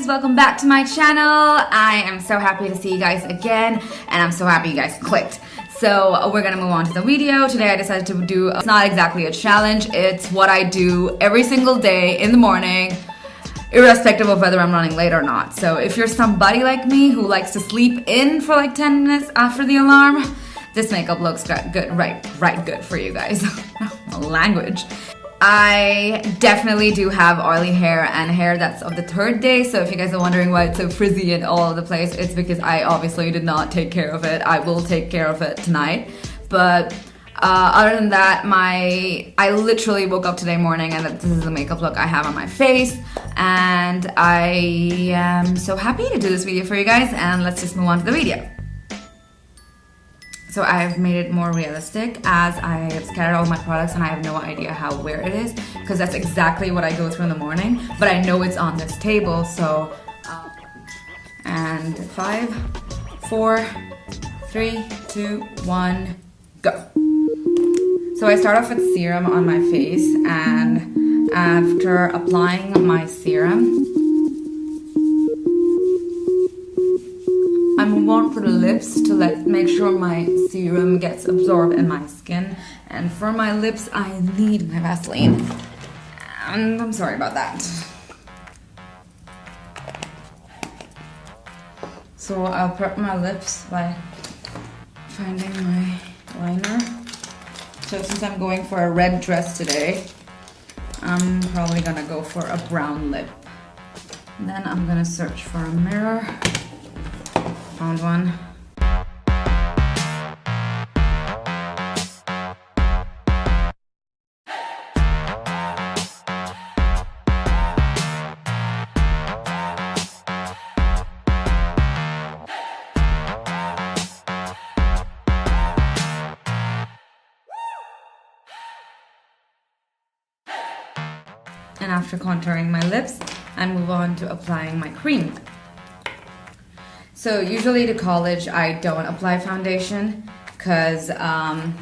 welcome back to my channel. I am so happy to see you guys again, and I'm so happy you guys clicked. So we're gonna move on to the video. Today I decided to do, it's not exactly a challenge, it's what I do every single day in the morning, irrespective of whether I'm running late or not. So if you're somebody like me who likes to sleep in for like 10 minutes after the alarm, this makeup looks good, right good for you guys. Language. I definitely do have oily hair and hair that's of the third day, so if you guys are wondering why it's so frizzy and all over the place, it's because I obviously did not take care of it. I will take care of it tonight. But other than that, I literally woke up today morning and this is the makeup look I have on my face, and I am so happy to do this video for you guys, and let's just move on to the video. So I've made it more realistic as I have scattered all my products and I have no idea where it is, because that's exactly what I go through in the morning, but I know it's on this table. So and 5, 4, 3, 2, 1, go. So I start off with serum on my face, and after applying my serum, I move on for the lips to make sure my serum gets absorbed in my skin. And for my lips, I need my Vaseline. And I'm sorry about that. So I'll prep my lips by finding my liner. So since I'm going for a red dress today, I'm probably gonna go for a brown lip. And then I'm gonna search for a mirror. Found one. And after contouring my lips, I move on to applying my cream. So usually to college, I don't apply foundation because I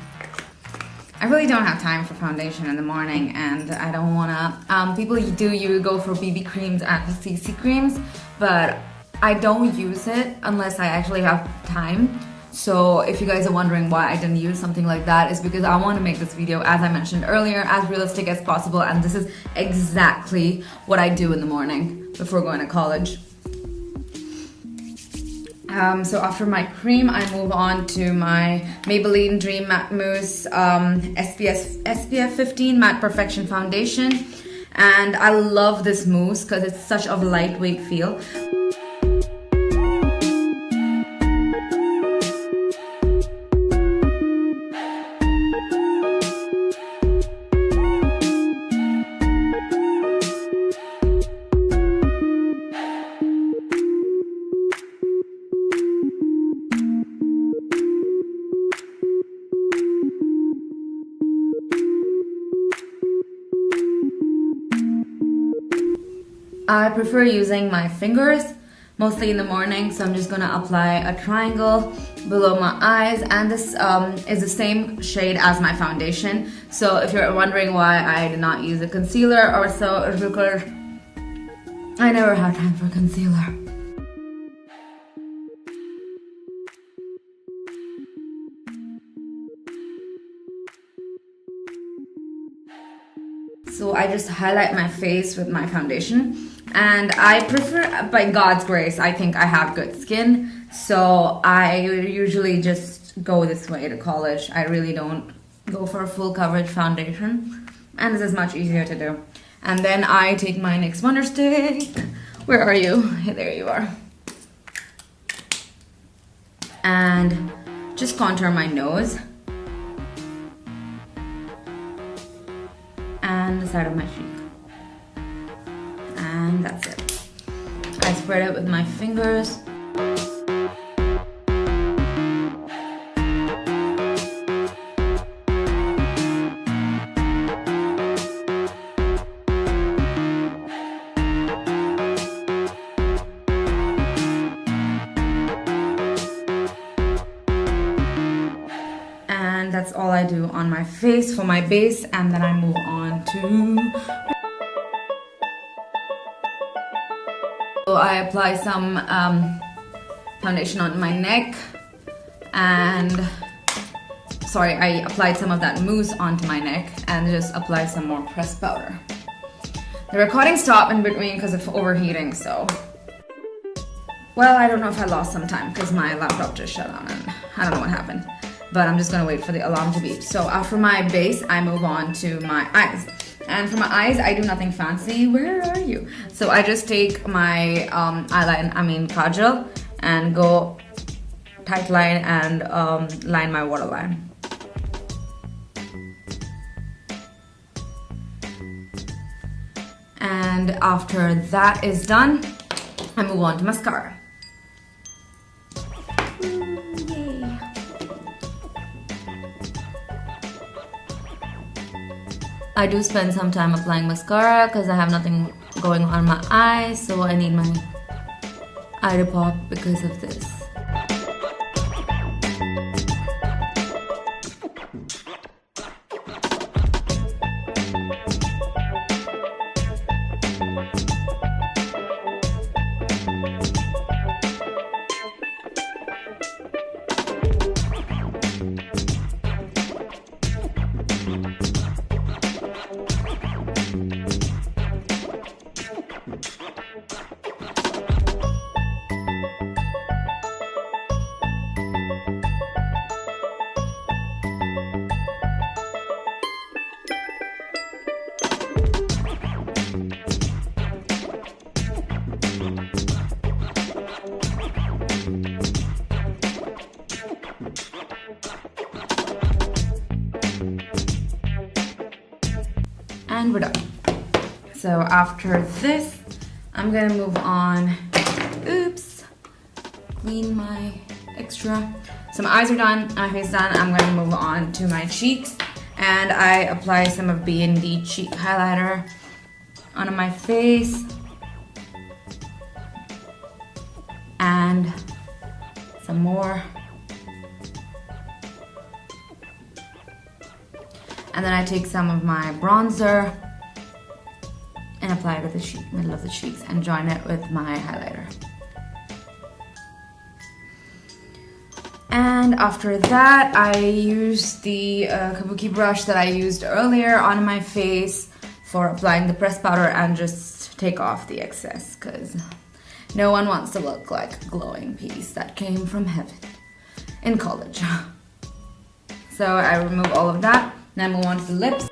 really don't have time for foundation in the morning, and I don't wanna, people you go for BB creams and CC creams, but I don't use it unless I actually have time. So if you guys are wondering why I didn't use something like that, is because I want to make this video, as I mentioned earlier, as realistic as possible, and this is exactly what I do in the morning before going to college. So after my cream, I move on to my Maybelline Dream Matte Mousse SPF 15 Matte Perfection Foundation. And I love this mousse because it's such a lightweight feel. I prefer using my fingers, mostly in the morning, so I'm just gonna apply a triangle below my eyes, and this is the same shade as my foundation. So if you're wondering why I did not use a concealer or so, it's because I never had time for concealer. So I just highlight my face with my foundation, and I prefer, by God's grace, I think I have good skin, so I usually just go this way to college. I really don't go for a full coverage foundation, and this is much easier to do. And then I take my NYX Wonderstick. Where are you? Hey, there you are. And just contour my nose and the side of my cheek, and that's it. I spread it with my fingers. And that's all I do on my face for my base, and then I move on to I apply some foundation on my neck, and sorry, I applied some of that mousse onto my neck and just applied some more pressed powder. The recording stopped in between because of overheating, so well, I don't know if I lost some time because my laptop just shut down and I don't know what happened. But I'm just gonna wait for the alarm to beep. So after my base, I move on to my eyes. And for my eyes, I do nothing fancy. Where are you? So I just take my kajal, and go tight line and line my waterline. And after that is done, I move on to mascara. I do spend some time applying mascara because I have nothing going on my eyes, so I need my eye to pop because of this. And we're done. So after this, I'm gonna move on. Oops, clean my extra. So my eyes are done, my face is done. I'm gonna move on to my cheeks, and I apply some of B&D cheek highlighter onto my face, and some more. And then I take some of my bronzer and apply it at the middle of the cheeks and join it with my highlighter. And after that, I use the kabuki brush that I used earlier on my face for applying the pressed powder and just take off the excess, because no one wants to look like a glowing piece that came from heaven in college. So I remove all of that. Now move on to the lips.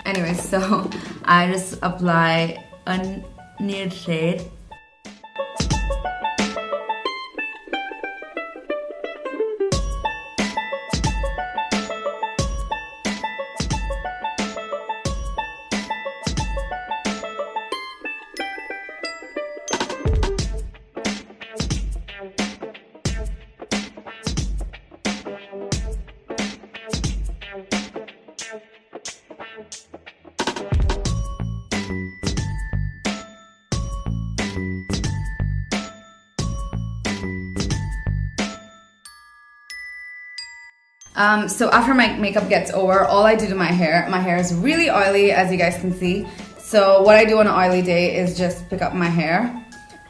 Anyways, so I just apply a nude shade. So after my makeup gets over, all I do to my hair is really oily, as you guys can see. So what I do on an oily day is just pick up my hair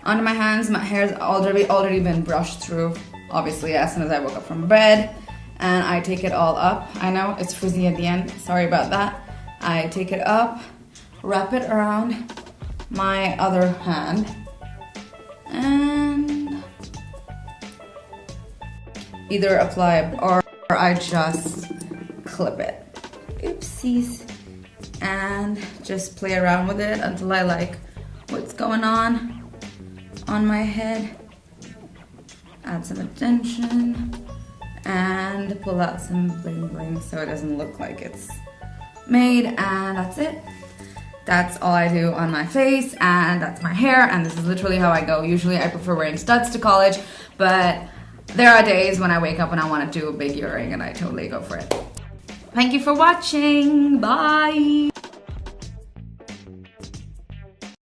onto my hands. My hair's already been brushed through, obviously, as soon as I woke up from bed. And I take it all up. I know it's frizzy at the end, sorry about that. I take it up, wrap it around my other hand, and either apply or I just clip it. Oopsies. And just play around with it until I like what's going on my head. Add some attention and pull out some bling bling so it doesn't look like it's made, and that's it. That's all I do on my face, and that's my hair, and this is literally how I go. Usually I prefer wearing studs to college, but there are days when I wake up and I want to do a big earring, and I totally go for it. Thank you for watching. Bye.